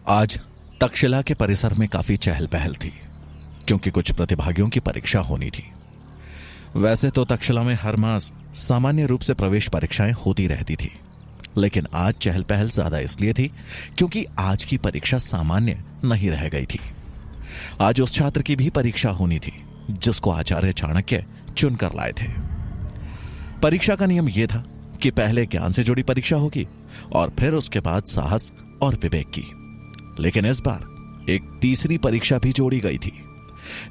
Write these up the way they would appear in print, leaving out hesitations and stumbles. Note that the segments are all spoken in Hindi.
आज तक्षशिला के परिसर में काफी चहल पहल थी, क्योंकि कुछ प्रतिभागियों की परीक्षा होनी थी। वैसे तो तक्षशिला में हर मास सामान्य रूप से प्रवेश परीक्षाएं होती रहती थी, लेकिन आज चहल पहल ज्यादा इसलिए थी क्योंकि आज की परीक्षा सामान्य नहीं रह गई थी। आज उस छात्र की भी परीक्षा होनी थी जिसको आचार्य चाणक्य चुनकर लाए थे। परीक्षा का नियम यह था कि पहले ज्ञान से जुड़ी परीक्षा होगी और फिर उसके बाद साहस और विवेक की। लेकिन इस बार एक तीसरी परीक्षा भी जोड़ी गई थी,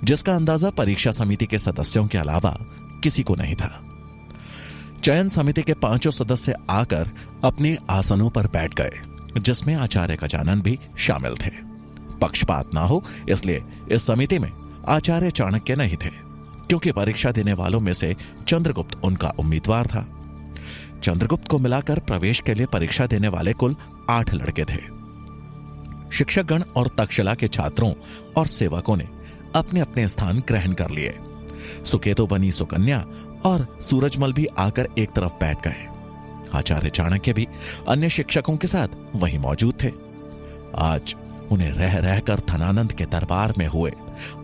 जिसका अंदाजा परीक्षा समिति के सदस्यों के अलावा किसी को नहीं था। चयन समिति के 5 सदस्य आकर अपने आसनों पर बैठ गए, जिसमें आचार्य गजानन भी शामिल थे। पक्षपात ना हो इसलिए इस समिति में आचार्य चाणक्य नहीं थे, क्योंकि परीक्षा देने वालों में से चंद्रगुप्त उनका उम्मीदवार था। चंद्रगुप्त को मिलाकर प्रवेश के लिए परीक्षा देने वाले कुल 8 लड़के थे। शिक्षकगण और तक्षशिला के छात्रों और सेवकों ने अपने अपने स्थान ग्रहण कर लिए। सुकेतु बनी सुकन्या और सूरजमल भी आकर एक तरफ बैठ गए। आचार्य चाणक्य भी अन्य शिक्षकों के साथ वहीं मौजूद थे। आज उन्हें रह रहकर धनानंद के दरबार में हुए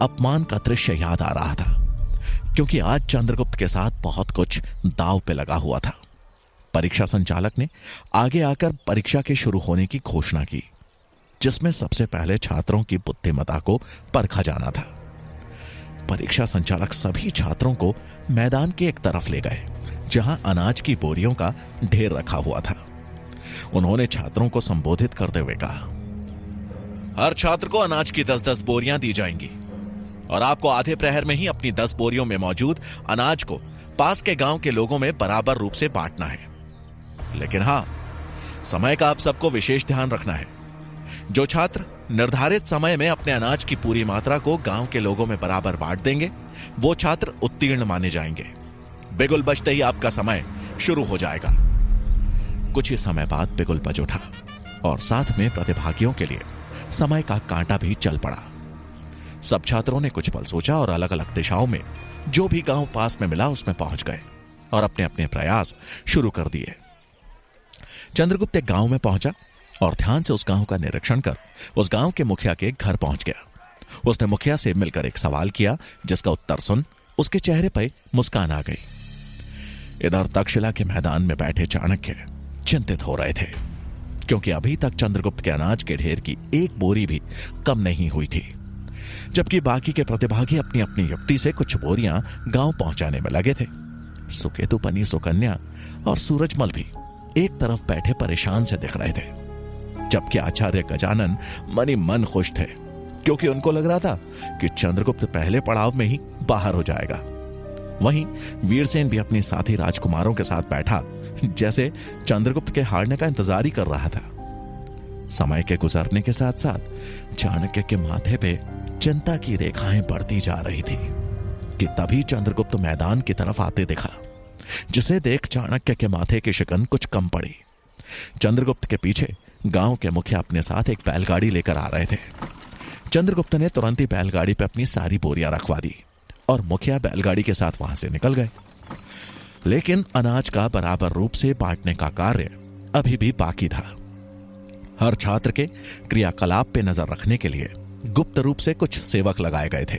अपमान का दृश्य याद आ रहा था, क्योंकि आज चंद्रगुप्त के साथ बहुत कुछ दांव पे लगा हुआ था। परीक्षा संचालक ने आगे आकर परीक्षा के शुरू होने की घोषणा की, जिसमें सबसे पहले छात्रों की बुद्धिमत्ता को परखा जाना था। परीक्षा संचालक सभी छात्रों को मैदान के एक तरफ ले गए, जहां अनाज की बोरियों का ढेर रखा हुआ था। उन्होंने छात्रों को संबोधित करते हुए कहा, हर छात्र को अनाज की 10-10 बोरियां दी जाएंगी और आपको आधे प्रहर में ही अपनी 10 बोरियों में मौजूद अनाज को पास के गांव के लोगों में बराबर रूप से बांटना है। लेकिन हां, समय का आप सबको विशेष ध्यान रखना है। जो छात्र निर्धारित समय में अपने अनाज की पूरी मात्रा को गांव के लोगों में बराबर बांट देंगे, वो छात्र उत्तीर्ण माने जाएंगे। बिगुल बजते ही आपका समय शुरू हो जाएगा। कुछ ही समय बाद बिगुल बज उठा और साथ में प्रतिभागियों के लिए समय का कांटा भी चल पड़ा। सब छात्रों ने कुछ पल सोचा और अलग अलग दिशाओं में जो भी गांव पास में मिला उसमें पहुंच गए और अपने अपने प्रयास शुरू कर दिए। चंद्रगुप्त एक गांव में पहुंचा और ध्यान से उस गांव का निरीक्षण कर उस गांव के मुखिया के घर पहुंच गया। उसने मुखिया से मिलकर एक सवाल किया, जिसका उत्तर सुन उसके चेहरे पर मुस्कान आ गई। इधर तक्षशिला के मैदान में बैठे चाणक्य चिंतित हो रहे थे, क्योंकि अभी तक चंद्रगुप्त के अनाज के ढेर की एक बोरी भी कम नहीं हुई थी, जबकि बाकी के प्रतिभागी अपनी अपनी युक्ति से कुछ बोरियां गांव पहुंचाने में लगे थे। सुकेतु बनी सुकन्या और सूरजमल भी एक तरफ बैठे परेशान से दिख रहे थे, जबकि आचार्य गजानन मनी मन खुश थे, क्योंकि उनको लग रहा था कि चंद्रगुप्त पहले पड़ाव में ही बाहर हो जाएगा। वहीं वीरसेन भी अपने साथी राजकुमारों के साथ बैठा, जैसे चंद्रगुप्त के हारने का इंतजार ही कर रहा था। समय के गुजरने के साथ साथ चाणक्य के माथे पे चिंता की रेखाएं बढ़ती जा रही थी कि तभी चंद्रगुप्त मैदान की तरफ आते दिखा, जिसे देख चाणक्य के माथे की शिकन कुछ कम पड़ी। चंद्रगुप्त के पीछे गांव के मुखिया अपने साथ एक बैलगाड़ी लेकर आ रहे थे। चंद्रगुप्त ने तुरंत ही बैलगाड़ी पर अपनी सारी बोरियां रखवा दी और मुखिया बैलगाड़ी के साथ वहां से निकल गए। लेकिन अनाज का बराबर रूप से बांटने का कार्य अभी भी बाकी था। हर छात्र के क्रियाकलाप पे नजर रखने के लिए गुप्त रूप से कुछ सेवक लगाए गए थे,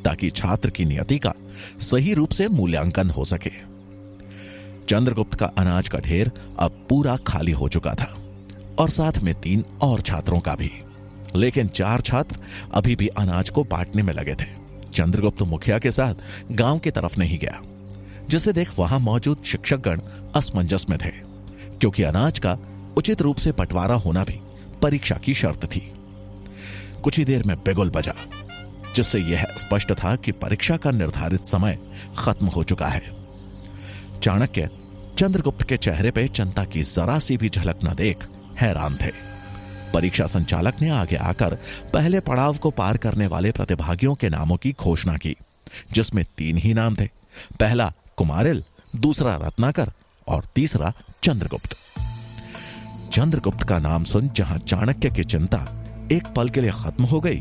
ताकि छात्र की नियति का सही रूप से मूल्यांकन हो सके। चंद्रगुप्त का अनाज का ढेर अब पूरा खाली हो चुका था और साथ में 3 और छात्रों का भी, लेकिन 4 छात्र अभी भी अनाज को बांटने में लगे थे। चंद्रगुप्त मुखिया के साथ गांव की तरफ नहीं गया, जिसे देख वहां मौजूद शिक्षकगण असमंजस में थे, क्योंकि अनाज का उचित रूप से बंटवारा होना भी परीक्षा की शर्त थी। कुछ ही देर में बिगुल बजा, जिससे यह स्पष्ट था कि परीक्षा का निर्धारित समय खत्म हो चुका है। चाणक्य चंद्रगुप्त के चेहरे पे चिंता की जरा सी भी झलक न देख हैरान थे। परीक्षा संचालक ने आगे आकर पहले पड़ाव को पार करने वाले प्रतिभागियों के नामों की घोषणा की, जिसमें 3 ही नाम थे। पहला कुमारिल, दूसरा रत्नाकर और तीसरा चंद्रगुप्त। चंद्रगुप्त का नाम सुन जहां चाणक्य की चिंता एक पल के लिए खत्म हो गई,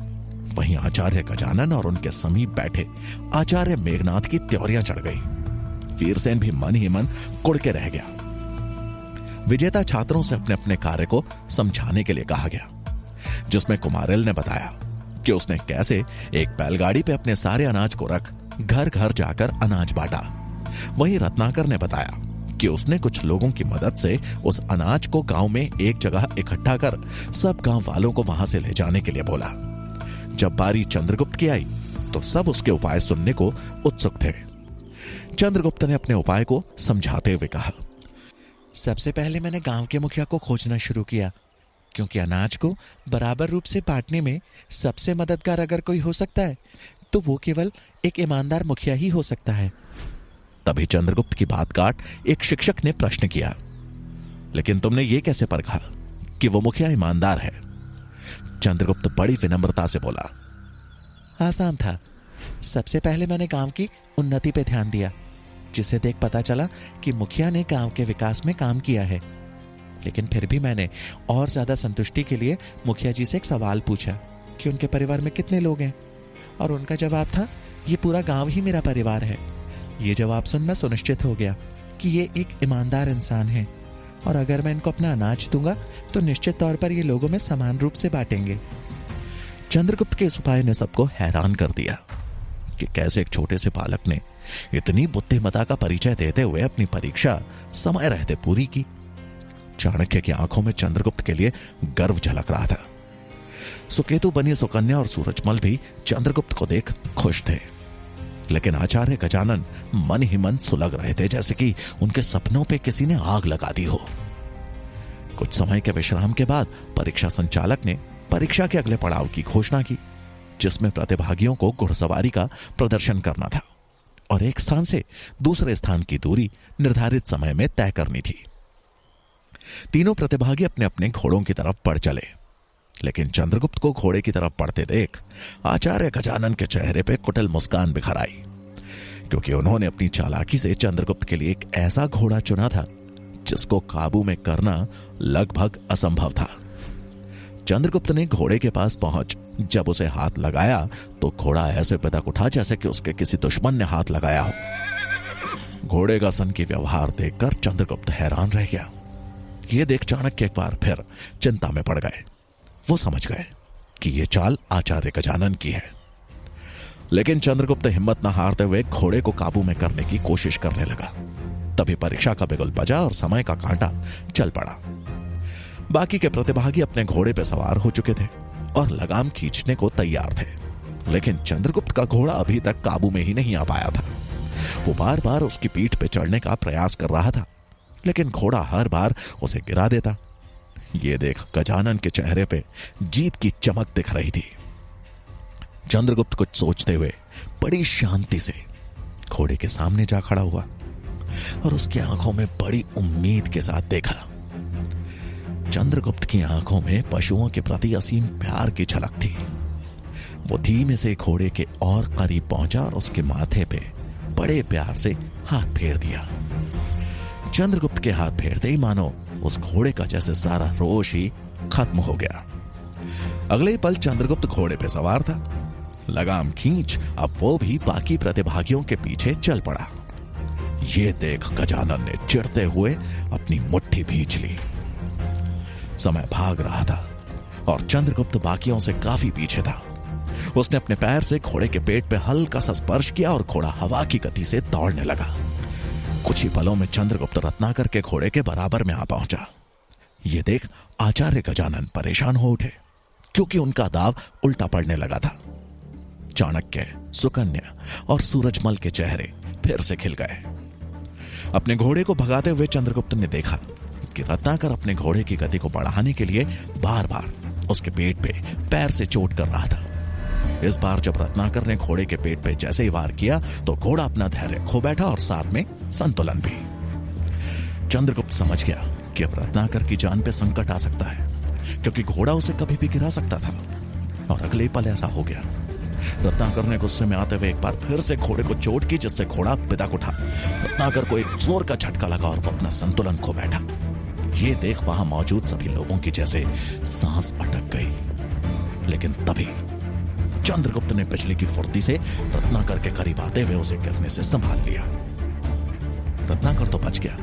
वहीं आचार्य गजानन और उनके समीप बैठे आचार्य मेघनाथ की त्योरियां चढ़ गई। वीरसेन भी मन ही मन कुड़ के रह गया। विजेता छात्रों से अपने अपने कार्य को समझाने के लिए कहा गया। जिसमें कुमारिल ने बताया कि उसने कैसे एक बैलगाड़ी पे अपने सारे अनाज को रख घर घर जाकर अनाज बांटा। वहीं रत्नाकर ने बताया कि उसने कुछ लोगों की मदद से उस अनाज को गांव में एक जगह इकट्ठा कर सब गांव वालों को वहां से ले जाने के लिए बोला। जब बारी चंद्रगुप्त की आई तो सब उसके उपाय सुनने को उत्सुक थे। चंद्रगुप्त ने अपने उपाय को समझाते हुए कहा, सबसे पहले मैंने गांव के मुखिया को खोजना शुरू किया, क्योंकि अनाज को बराबर रूप से बांटने में सबसे मददगार अगर कोई हो सकता है तो वो केवल एक ईमानदार मुखिया ही हो सकता है। तभी चंद्रगुप्त की बात काट एक शिक्षक ने प्रश्न किया, लेकिन तुमने ये कैसे परखा कि वो मुखिया ईमानदार है? चंद्रगुप्त बड़ी विनम्रता से बोला, आसान था। सबसे पहले मैंने गांव की उन्नति पे ध्यान दिया, जिसे देख पता चला कि मुखिया ने गांव के विकास में काम किया है। लेकिन फिर भी मैंने और ज्यादा संतुष्टि के लिए मुखिया जी से एक सवाल पूछा कि उनके परिवार में कितने लोग हैं, और उनका जवाब था, ये पूरा गांव ही मेरा परिवार है। ये जवाब सुन मैं सुनिश्चित हो गया कि ये एक ईमानदार इंसान है, और अगर मैं इनको अपना अनाज दूंगा तो निश्चित तौर पर ये लोगों में समान रूप से बांटेंगे। चंद्रगुप्त के इस उपाय ने सबको हैरान कर दिया कि कैसे एक छोटे से बालक ने इतनी बुद्धिमत्ता का परिचय देते हुए अपनी परीक्षा समय रहते पूरी की। चाणक्य की आंखों में चंद्रगुप्त के लिए गर्व झलक रहा था। सुकेतु बनी सुकन्या और सूरजमल भी चंद्रगुप्त को देख खुश थे, लेकिन आचार्य गजानन मन ही मन सुलग रहे थे, जैसे कि उनके सपनों पे किसी ने आग लगा दी हो। कुछ समय के विश्राम के बाद परीक्षा संचालक ने परीक्षा के अगले पड़ाव की घोषणा की, जिसमें प्रतिभागियों को घुड़सवारी का प्रदर्शन करना था और एक स्थान से दूसरे स्थान की दूरी निर्धारित समय में तय करनी थी। तीनों प्रतिभागी अपने अपने घोड़ों की तरफ बढ़ चले, लेकिन चंद्रगुप्त को घोड़े की तरफ बढ़ते देख आचार्य गजानन के चेहरे पे कुटिल मुस्कान बिखर आई, क्योंकि उन्होंने अपनी चालाकी से चंद्रगुप्त के लिए एक ऐसा घोड़ा चुना था जिसको काबू में करना लगभग असंभव था। चंद्रगुप्त ने घोड़े के पास पहुंच जब उसे हाथ लगाया तो घोड़ा ऐसे पदक उठा जैसे कि उसके किसी दुश्मन ने हाथ लगाया हो। घोड़े का सन की व्यवहार देखकर चंद्रगुप्त हैरान रह गया। यह देख चाणक्य एक बार फिर चिंता में पड़ गए। वो समझ गए कि यह चाल आचार्य गजानन की है, लेकिन चंद्रगुप्त हिम्मत न हारते हुए घोड़े को काबू में करने की कोशिश करने लगा। तभी परीक्षा का बिगुल बजा और समय का कांटा चल पड़ा। बाकी के प्रतिभागी अपने घोड़े पर सवार हो चुके थे और लगाम खींचने को तैयार थे, लेकिन चंद्रगुप्त का घोड़ा अभी तक काबू में ही नहीं आ पाया था। वो बार बार उसकी पीठ पे चढ़ने का प्रयास कर रहा था, लेकिन घोड़ा हर बार उसे गिरा देता। ये देख गजानन के चेहरे पे जीत की चमक दिख रही थी। चंद्रगुप्त कुछ सोचते हुए बड़ी शांति से घोड़े के सामने जा खड़ा हुआ और उसकी आंखों में बड़ी उम्मीद के साथ देखा। चंद्रगुप्त की आंखों में पशुओं के प्रति असीम प्यार की झलक थी। वो धीमे से घोड़े के और करीब पहुंचा और उसके माथे पे बड़े प्यार से हाथ फेर दिया। चंद्रगुप्त के हाथ फेरते ही मानो उस घोड़े का जैसे सारा रोष ही खत्म हो गया। अगले ही पल चंद्रगुप्त घोड़े पे सवार था। लगाम खींच अब वो भी बाकी प्रतिभागियों के पीछे चल पड़ा। ये देख गजानन ने चिढ़ते हुए अपनी मुट्ठी भींच ली। समय भाग रहा था और चंद्रगुप्त बाकियों से काफी पीछे था। उसने अपने पैर से घोड़े के पेट पे हल्का सा स्पर्श किया और घोड़ा हवा की गति से दौड़ने लगा। कुछ ही पलों में चंद्रगुप्त रत्नाकर के घोड़े के बराबर में आ पहुंचा। यह देख आचार्य गजानन परेशान हो उठे, क्योंकि उनका दाव उल्टा पड़ने लगा था। चाणक्य, सुकन्या और सूरजमल के चेहरे फिर से खिल गए। अपने घोड़े को भगाते हुए चंद्रगुप्त ने देखा कि रत्नाकर अपने घोड़े की गति को बढ़ाने के लिए बार बार उसके पेट पे पैर से चोट कर रहा था। इस बार जब रत्नाकर ने घोड़े के पेट पे जैसे ही वार किया तो घोड़ा अपना धैर्य खो बैठा और साथ में संतुलन भी। चंद्रगुप्त समझ गया कि अब रत्नाकर की जान पे संकट आ सकता है, क्योंकि घोड़ा उसे कभी भी गिरा सकता था। और अगले पल ऐसा हो गया। रत्नाकर ने गुस्से में आते हुए एक बार फिर से घोड़े को चोट की, जिससे घोड़ा बिदक उठा। रत्नाकर को एक जोर का झटका लगा और वो अपना संतुलन खो बैठा। ये देख वहां मौजूद सभी लोगों की जैसे सांस अटक गई। लेकिन तभी चंद्रगुप्त ने बिजली की फुर्ती से रत्नाकर के करीब आते हुए उसे गिरने से संभाल लिया। रत्नाकर तो बच गया,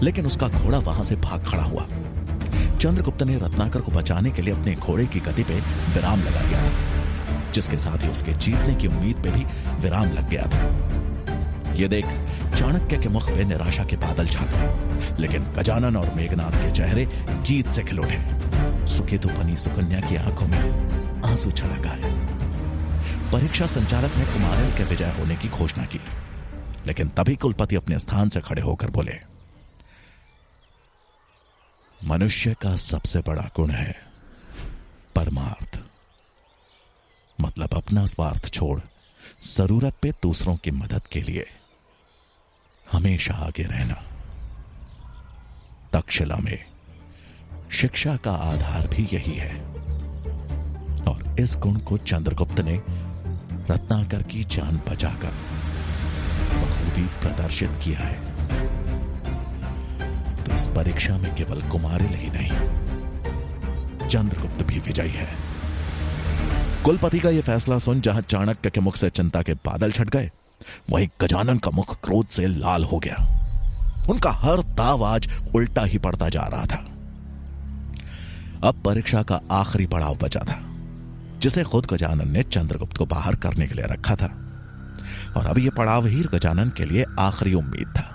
लेकिन उसका घोड़ा वहां से भाग खड़ा हुआ। चंद्रगुप्त ने रत्नाकर को बचाने के लिए अपने घोड़े की गति पे विराम लगा दिया था, जिसके साथ ही उसके जीतने की उम्मीद पे भी विराम लग गया था। यह देख चाणक्य के मुख पे निराशा के बादल छा गए, लेकिन गजानन और मेघनाद के चेहरे जीत से खिल उठे। सुकेतु बनी सुकन्या की आंखों में आंसू छलक आए। परीक्षा संचालक ने कुमारिल के विजय होने की घोषणा की, लेकिन तभी कुलपति अपने स्थान से खड़े होकर बोले, मनुष्य का सबसे बड़ा गुण है परमार्थ, मतलब अपना स्वार्थ छोड़ जरूरत पे दूसरों की मदद के लिए हमेशा आगे रहना। तक्षशिला में शिक्षा का आधार भी यही है, और इस गुण को चंद्रगुप्त ने रत्नाकर की जान बचाकर बखूबी प्रदर्शित किया है। तो इस परीक्षा में केवल कुमारिल ही नहीं, चंद्रगुप्त भी विजयी है। कुलपति का यह फैसला सुन जहां चाणक्य के मुख से चिंता के बादल छट गए, वहीं गजानन का मुख क्रोध से लाल हो गया। उनका हर दाव आज उल्टा ही पड़ता जा रहा था। अब परीक्षा का आखिरी पड़ाव बचा था, जिसे खुद गजानन ने चंद्रगुप्त को बाहर करने के लिए रखा था। और अब यह पड़ाव ही गजानन के लिए आखिरी उम्मीद था,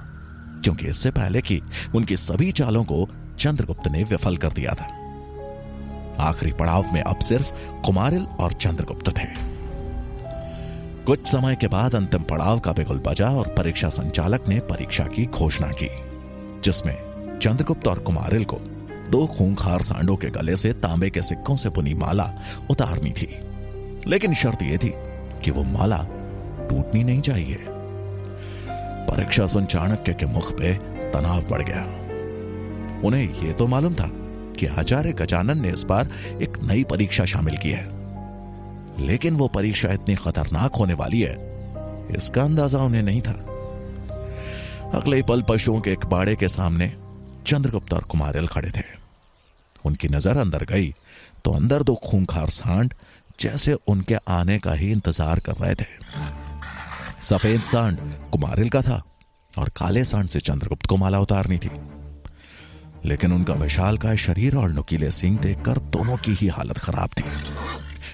क्योंकि इससे पहले कि उनकी सभी चालों को चंद्रगुप्त ने विफल कर दिया था। आखिरी पड़ाव में अब सिर्फ कुमारिल और चंद्रगुप्त थे। कुछ समय के बाद अंतिम पड़ाव का बिगुल बजा और परीक्षा संचालक ने परीक्षा की घोषणा की, जिसमें चंद्रगुप्त और कुमारिल को 2 खूंखार सांडों के गले से तांबे के सिक्कों से बुनी माला उतारनी थी। लेकिन शर्त यह थी कि वो माला टूटनी नहीं चाहिए। परीक्षा सुन चाणक्य के मुख पे तनाव बढ़ गया। उन्हें यह तो मालूम था कि आचार्य गजानन ने इस बार एक नई परीक्षा शामिल की है, लेकिन वो परीक्षा इतनी खतरनाक होने वाली है, इसका अंदाजा उन्हें नहीं था। अगले पल पशुओं के एक बाड़े के सामने चंद्रगुप्त और कुमारिल खड़े थे। उनकी नजर अंदर गई तो अंदर 2 खूंखार सांड जैसे उनके आने का ही इंतजार कर रहे थे। सफेद सांड कुमारिल का था और काले सांड से चंद्रगुप्त को माला उतारनी थी। लेकिन उनका विशालकाय शरीर और नुकीले सींग देखकर दोनों की ही हालत खराब थी।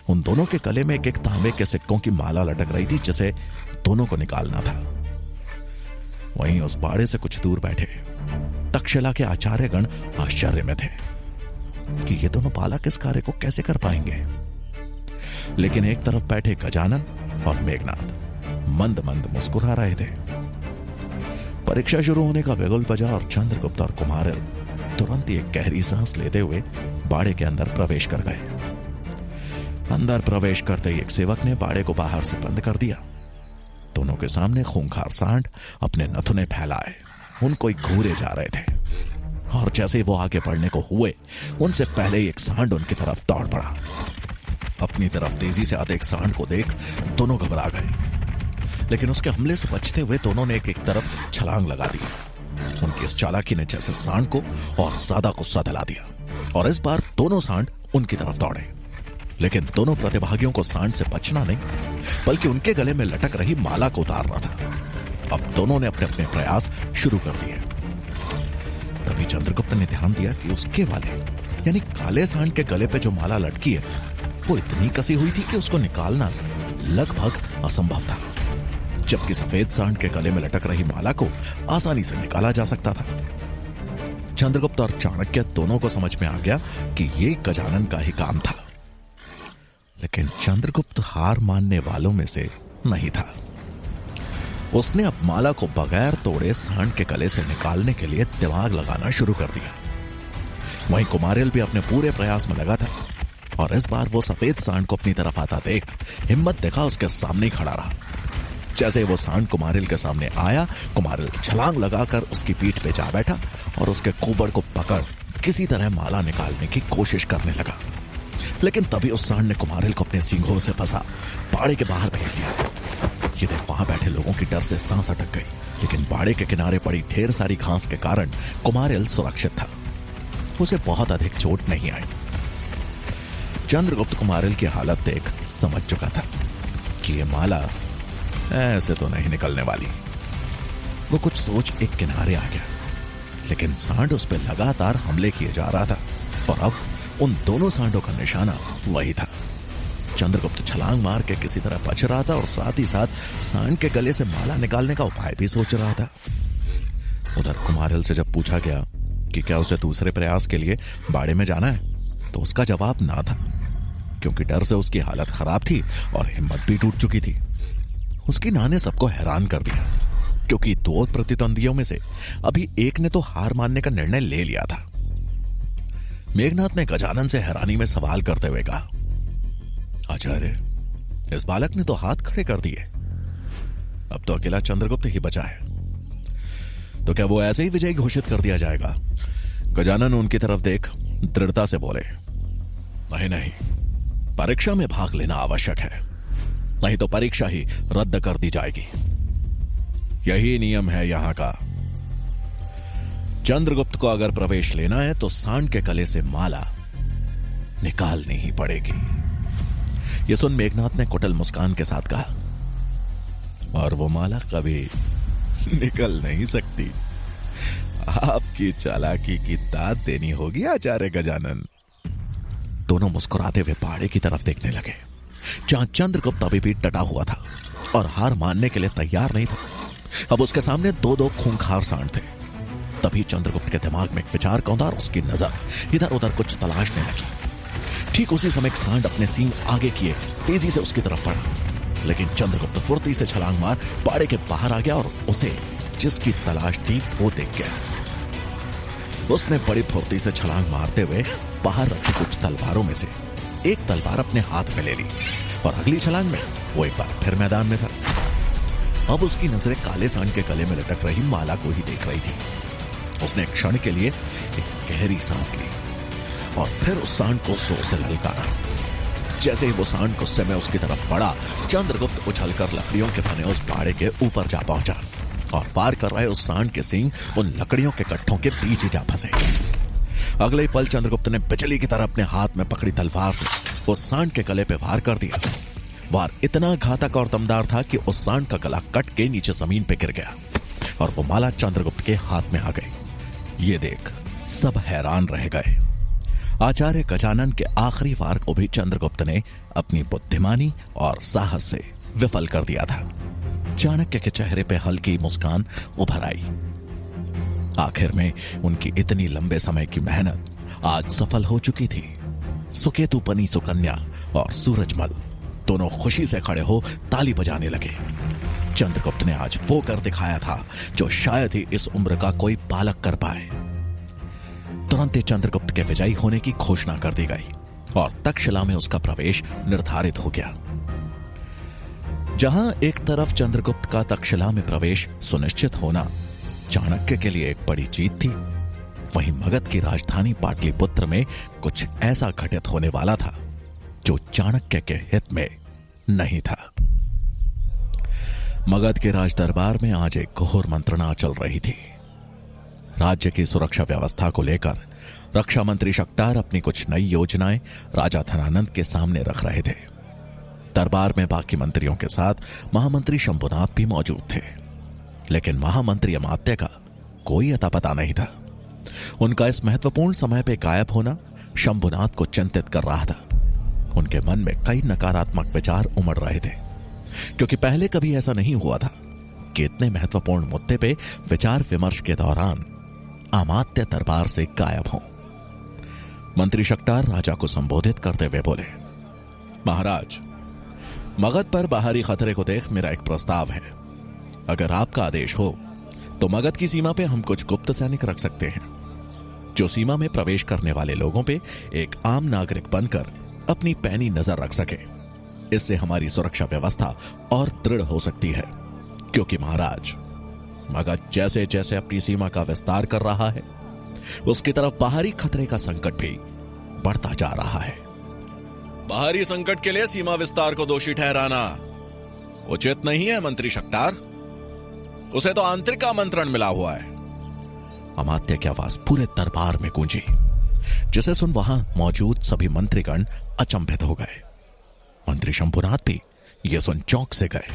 उन दोनों के गले में एक तांबे के सिक्कों की माला लटक रही थी, जिसे दोनों को निकालना था। वहीं उस बाड़े से कुछ दूर बैठे तक्षशिला के आचार्यगण आश्चर्य में थे कि ये दोनों बालक इस कार्य को कैसे कर पाएंगे। लेकिन एक तरफ बैठे गजानन और मेघनाद मंद मंद मुस्कुरा रहे थे। परीक्षा शुरू होने का बिगुल बजा और चंद्रगुप्त और कुमारिल तुरंत ही एक गहरी सांस लेते हुए बाड़े के अंदर प्रवेश कर गए। अंदर प्रवेश करते ही एक सेवक ने बाड़े को बाहर से बंद कर दिया। दोनों के सामने खूंखार सांड अपने नथुने फैलाए उनको घूरे जा रहे थे, और जैसे वो आगे बढ़ने को हुए, उनसे पहले ही एक सांड उनकी तरफ दौड़ पड़ा। अपनी तरफ तेजी से आते एक सांड को देख दोनों घबरा गए, लेकिन उसके हमले से बचते हुए दोनों ने एक तरफ छलांग लगा दी। उनकी इस चालाकी ने जैसे सांड को और ज्यादा गुस्सा दिला दिया, और इस बार दोनों सांड उनकी तरफ दौड़े। लेकिन दोनों प्रतिभागियों को सांड से बचना नहीं, बल्कि उनके गले में लटक रही माला को उतारना था। अब दोनों ने अपने अपने प्रयास शुरू कर दिए। तभी चंद्रगुप्त ने ध्यान दिया कि उसके वाले यानी काले सांड के गले पे जो माला लटकी है, वो इतनी कसी हुई थी कि उसको निकालना लगभग असंभव था, जबकि सफेद सांड के गले में लटक रही माला को आसानी से निकाला जा सकता था। चंद्रगुप्त और चाणक्य दोनों को समझ में आ गया कि ये गजानन का ही काम था। लेकिन चंद्रगुप्त हार मानने वालों में से नहीं था। उसने अब माला को बगैर तोड़े सांड के गले से निकालने के लिए दिमाग लगाना शुरू कर दिया। वहीं कुमारिल भी अपने पूरे प्रयास में लगा था, और इस बार वो सफेद सांड को अपनी तरफ आता देख हिम्मत देखा उसके सामने खड़ा रहा। जैसे वो सांड कुमारिल के सामने आया, कुमारिल छलांग लगाकर उसकी पीठ पे जा बैठा और उसके कुबड़ को पकड़ किसी तरह माला निकालने की कोशिश करने लगा। लेकिन तभी उस सांड ने कुमारिल को अपने सींगों से फंसा बाड़े के बाहर फेंक दिया। ये देख वहां बैठे लोगों की डर से सांस अटक गई, लेकिन बाड़े के किनारे पड़ी ढेर सारी घास के कारण कुमारिल सुरक्षित था। उसे बहुत अधिक चोट नहीं आई। चंद्रगुप्त कुमारिल की हालत देख समझ चुका था कि ये माला ऐसे तो नहीं निकलने वाली। वो कुछ सोच एक किनारे आ गया, लेकिन सांड उस पर लगातार हमले किए जा रहा था। और अब उन दोनों सांडों का निशाना वही था। चंद्रगुप्त छलांग मार के किसी तरह बच रहा था और साथ ही साथ सांड के गले से माला निकालने का उपाय भी सोच रहा था। उधर कुमारिल से जब पूछा गया कि क्या उसे दूसरे प्रयास के लिए बाड़े में जाना है, तो उसका जवाब ना था, क्योंकि डर से उसकी हालत खराब थी और हिम्मत भी टूट चुकी थी। उसकी नां ने सबको हैरान कर दिया, क्योंकि दो प्रतिद्वंदियों में से अभी एक ने तो हार मानने का निर्णय ले लिया था। मेघनाथ ने गजानन से हैरानी में सवाल करते हुए कहा, आचार्य, इस बालक ने तो हाथ खड़े कर दिए। अब तो अकेला चंद्रगुप्त ही बचा है, तो क्या वो ऐसे ही विजयी घोषित कर दिया जाएगा? गजानन उनकी तरफ देख दृढ़ता से बोले, नहीं नहीं, परीक्षा में भाग लेना आवश्यक है, नहीं तो परीक्षा ही रद्द कर दी जाएगी। यही नियम है यहां का। चंद्रगुप्त को अगर प्रवेश लेना है तो सांड के गले से माला निकालनी ही पड़ेगी। यह सुन मेघनाथ ने कुटिल मुस्कान के साथ कहा, और वो माला कभी निकल नहीं सकती। आपकी चालाकी की दाद देनी होगी आचार्य गजानन। दोनों मुस्कुराते हुए पहाड़े की तरफ देखने लगे, जहां चंद्रगुप्त अभी भी डटा हुआ था और हार मानने के लिए तैयार नहीं था। अब उसके सामने दो दो खूंखार सांड थे। तभी चंद्रगुप्त के दिमाग में एक विचार कौंधा और उसकी नजर इधर उधर कुछ तलाशने लगी। ठीक उसी समय एक सांड अपने सींग आगे किए तेजी से उसकी तरफ बढ़ा, लेकिन चंद्रगुप्त फुर्ती से छलांग मार बाड़े के बाहर आ गया और उसे जिसकी तलाश थी वो दिख गया। उसने बड़ी फुर्ती से छलांग मारते हुए बाहर रखी कुछ तलवारों में से एक तलवार अपने हाथ में ले ली और अगली छलांग में वो एक बार फिर मैदान में था। अब उसकी नजरें काले सांड के गले में लटक रही माला को ही देख रही थी। उसने एक क्षण के लिए एक गहरी सांस ली और फिर उस सांड को जोर से ललकारा। जैसे ही वो सांड गुस्से में उसकी तरफ बढ़ा, चंद्रगुप्त उछलकर लकड़ियों के बने उस बाड़े के ऊपर जा पहुंचा और पार कर रहे उस सांड के सींग उन लकड़ियों के गट्ठों के बीच ही जा फंसे। अगले ही पल चंद्रगुप्त ने बिजली की तरह अपने हाथ में पकड़ी तलवार से उस सांड के गले पे वार कर दिया। वार इतना घातक और दमदार था कि उस सांड का गला कट के नीचे जमीन पे गिर गया और वो माला चंद्रगुप्त के हाथ में आ गई। ये देख सब हैरान रह गए। आचार्य गजानन के आखिरी वार को भी चंद्रगुप्त ने अपनी बुद्धिमानी और साहस से विफल कर दिया था। चाणक्य के चेहरे पे हल्की मुस्कान उभर आई। आखिर में उनकी इतनी लंबे समय की मेहनत आज सफल हो चुकी थी। सुकेतुपनी सुकन्या और सूरजमल दोनों खुशी से खड़े हो ताली बजाने लगे। चंद्रगुप्त ने आज वो कर दिखाया था जो शायद ही इस उम्र का कोई बालक कर पाए। तुरंत ही चंद्रगुप्त के विजयी होने की घोषणा कर दी गई और तक्षशिला में उसका प्रवेश निर्धारित हो गया। जहां एक तरफ चंद्रगुप्त का तक्षशिला में प्रवेश सुनिश्चित होना चाणक्य के लिए एक बड़ी जीत थी, वहीं मगध की राजधानी पाटलिपुत्र में कुछ ऐसा घटित होने वाला था जो चाणक्य के हित में नहीं था। मगध के राज दरबार में आज एक घोर मंत्रणा चल रही थी। राज्य की सुरक्षा व्यवस्था को लेकर रक्षा मंत्री शक्टार अपनी कुछ नई योजनाएं राजा धनानंद के सामने रख रहे थे। दरबार में बाकी मंत्रियों के साथ महामंत्री शंभुनाथ भी मौजूद थे, लेकिन महामंत्री अमात्य का कोई अता पता नहीं था। उनका इस महत्वपूर्ण समय पे गायब होना शंभुनाथ को चिंतित कर रहा था। उनके मन में कई नकारात्मक विचार उमड़ रहे थे, क्योंकि पहले कभी ऐसा नहीं हुआ था कि इतने महत्वपूर्ण मुद्दे पे विचार विमर्श के दौरान अमात्य दरबार से गायब हों। मंत्री शक्टार राजा को संबोधित करते हुए बोले, महाराज, मगध पर बाहरी खतरे को देख मेरा एक प्रस्ताव है। अगर आपका आदेश हो तो मगध की सीमा पे हम कुछ गुप्त सैनिक रख सकते हैं, जो सीमा में प्रवेश करने वाले लोगों पे एक आम नागरिक बनकर अपनी पैनी नजर रख सके। इससे हमारी सुरक्षा व्यवस्था और दृढ़ हो सकती है, क्योंकि महाराज, मगध जैसे जैसे अपनी सीमा का विस्तार कर रहा है, उसकी तरफ बाहरी खतरे का संकट भी बढ़ता जा रहा है। बाहरी संकट के लिए सीमा विस्तार को दोषी ठहराना उचित नहीं है मंत्री शक्टार। उसे तो आंतरिक आमंत्रण मिला हुआ है। अमात्य की आवाज पूरे दरबार में गूंजी, जिसे सुन वहां मौजूद सभी मंत्रीगण अचंभित हो गए। मंत्री शंभुनाथ भी यह सुन चौंक से गए।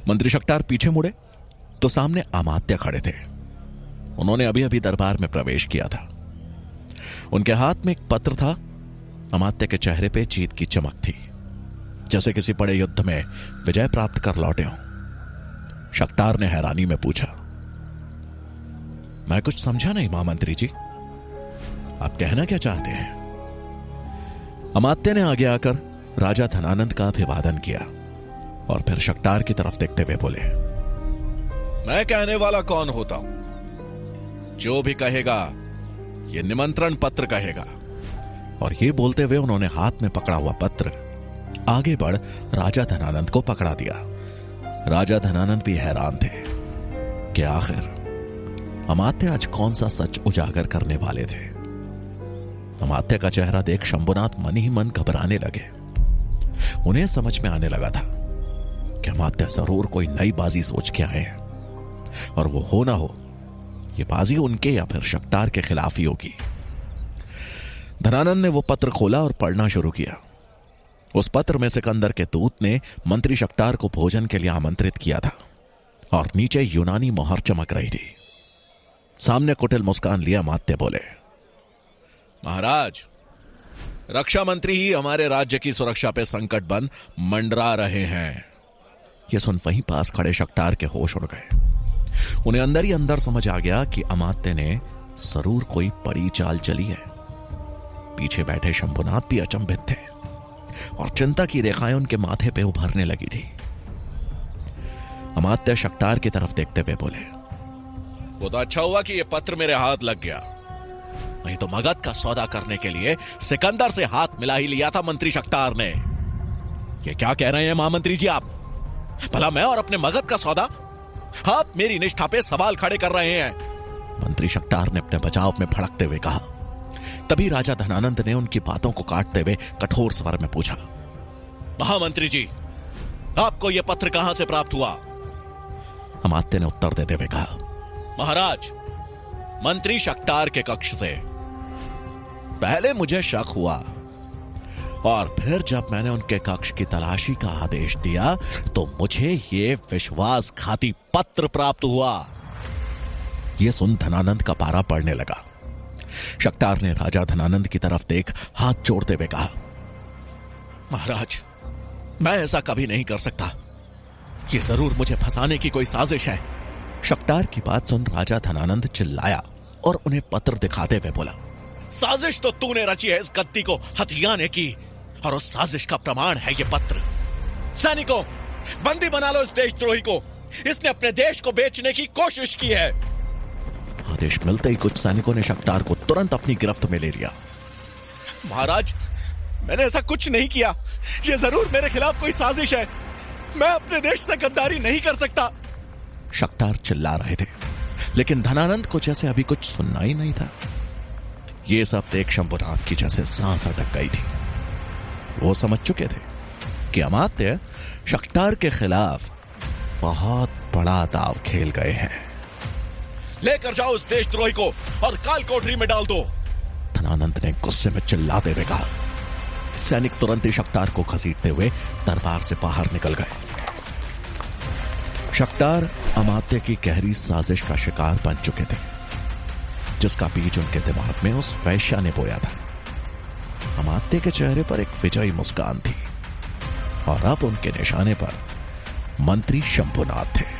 मंत्री शक्टार पीछे मुड़े तो सामने अमात्य खड़े थे। उन्होंने अभी अभी दरबार में प्रवेश किया था। उनके हाथ में एक पत्र था। अमात्य के चेहरे पे जीत की चमक थी, जैसे किसी बड़े युद्ध में विजय प्राप्त कर लौटे हों। शक्तार ने हैरानी में पूछा, मैं कुछ समझा नहीं महामंत्री जी, आप कहना क्या चाहते हैं? अमात्य ने आगे आकर राजा धनानंद का अभिवादन किया और फिर शक्तार की तरफ देखते हुए बोले, मैं कहने वाला कौन होता हूं? जो भी कहेगा ये निमंत्रण पत्र कहेगा। और ये बोलते हुए उन्होंने हाथ में पकड़ा हुआ पत्र आगे बढ़ राजा धनानंद को पकड़ा दिया। राजा धनानंद भी हैरान थे कि आखिर अमात्य आज कौन सा सच उजागर करने वाले थे। अमात्य का चेहरा देख शंभुनाथ मन ही मन घबराने लगे। उन्हें समझ में आने लगा था कि अमात्य जरूर कोई नई बाजी सोच के आए हैं, और वो हो ना हो ये बाजी उनके या फिर शक्तार के खिलाफ ही होगी। धनानंद ने वो पत्र खोला और पढ़ना शुरू किया। उस पत्र में सिकंदर के दूत ने मंत्री शक्तार को भोजन के लिए आमंत्रित किया था और नीचे यूनानी मोहर चमक रही थी। सामने कुटिल मुस्कान लिया अमात्य बोले, महाराज, रक्षा मंत्री ही हमारे राज्य की सुरक्षा पे संकट बन मंडरा रहे हैं। यह सुन वहीं पास खड़े शक्तार के होश उड़ गए। उन्हें अंदर ही अंदर समझ आ गया कि अमात्य ने जरूर कोई बड़ी चाल चली है। पीछे बैठे शंभुनाथ भी अचंभित थे और चिंता की रेखाएं उनके माथे पे उभरने लगी थी। अमात्य शक्तार की तरफ देखते हुए बोले, वो तो अच्छा हुआ कि यह पत्र मेरे हाथ लग गया, नहीं तो मगध का सौदा करने के लिए सिकंदर से हाथ मिला ही लिया था मंत्री शक्तार ने। ये क्या कह रहे हैं महामंत्री जी आप? भला मैं और अपने मगध का सौदा? आप मेरी निष्ठा पे सवाल खड़े कर रहे हैं। मंत्री शक्तार ने अपने बचाव में भड़कते हुए कहा। तभी राजा धनानंद ने उनकी बातों को काटते हुए कठोर स्वर में पूछा, महामंत्री जी, आपको यह पत्र कहां से प्राप्त हुआ? अमात्य ने उत्तर देते हुए कहा, महाराज, मंत्री शक्तार के कक्ष से। पहले मुझे शक हुआ और फिर जब मैंने उनके कक्ष की तलाशी का आदेश दिया तो मुझे यह विश्वासघाती पत्र प्राप्त हुआ। यह सुन धनानंद का पारा पड़ने लगा। शक्तार ने राजा धनानंद की तरफ देख हाथ जोड़ते हुए कहा, महाराज, मैं ऐसा कभी नहीं कर सकता। यह जरूर मुझे फंसाने की कोई साजिश है। शक्तार की बात सुन राजा धनानंद चिल्लाया और उन्हें पत्र दिखाते हुए बोला, साजिश तो तूने रची है इस गद्दी को हथियाने की, और उस साजिश का प्रमाण है ये पत्र। सैनिकों, बंदी बना लो इस देशद्रोही को। इसने अपने देश को बेचने की कोशिश की है। आदेश मिलते ही कुछ सैनिकों ने शक्तार को तुरंत अपनी गिरफ्त में ले लिया। महाराज, मैंने ऐसा कुछ नहीं किया। यह जरूर मेरे खिलाफ कोई साजिश है। मैं अपने देश से गद्दारी नहीं कर सकता। शक्तार चिल्ला रहे थे, लेकिन धनानंद को जैसे अभी कुछ सुनना ही नहीं था। ये सब देख शंभुनाथ की जैसे सांस अटक गई थी। वो समझ चुके थे कि अमात्य शक्तार के खिलाफ बहुत बड़ा दांव खेल गए हैं। लेकर जाओ उस देशद्रोही को और काल कोठरी में डाल दो, धनानंद ने गुस्से में चिल्लाते हुए कहा। सैनिक तुरंत ही शक्तार को घसीटते हुए दरबार से बाहर निकल गए। शक्तार अमात्य की गहरी साजिश का शिकार बन चुके थे, जिसका बीज उनके दिमाग में उस वैश्या ने बोया था। अमात्य के चेहरे पर एक विजयी मुस्कान थी और अब उनके निशाने पर मंत्री शंभुनाथ थे।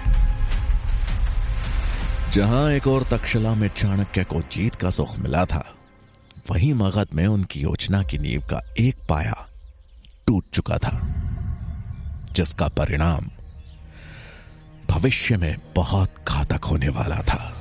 जहां एक और तक्षशिला में चाणक्य को जीत का सुख मिला था, वहीं मगध में उनकी योजना की नींव का एक पाया टूट चुका था, जिसका परिणाम भविष्य में बहुत घातक होने वाला था।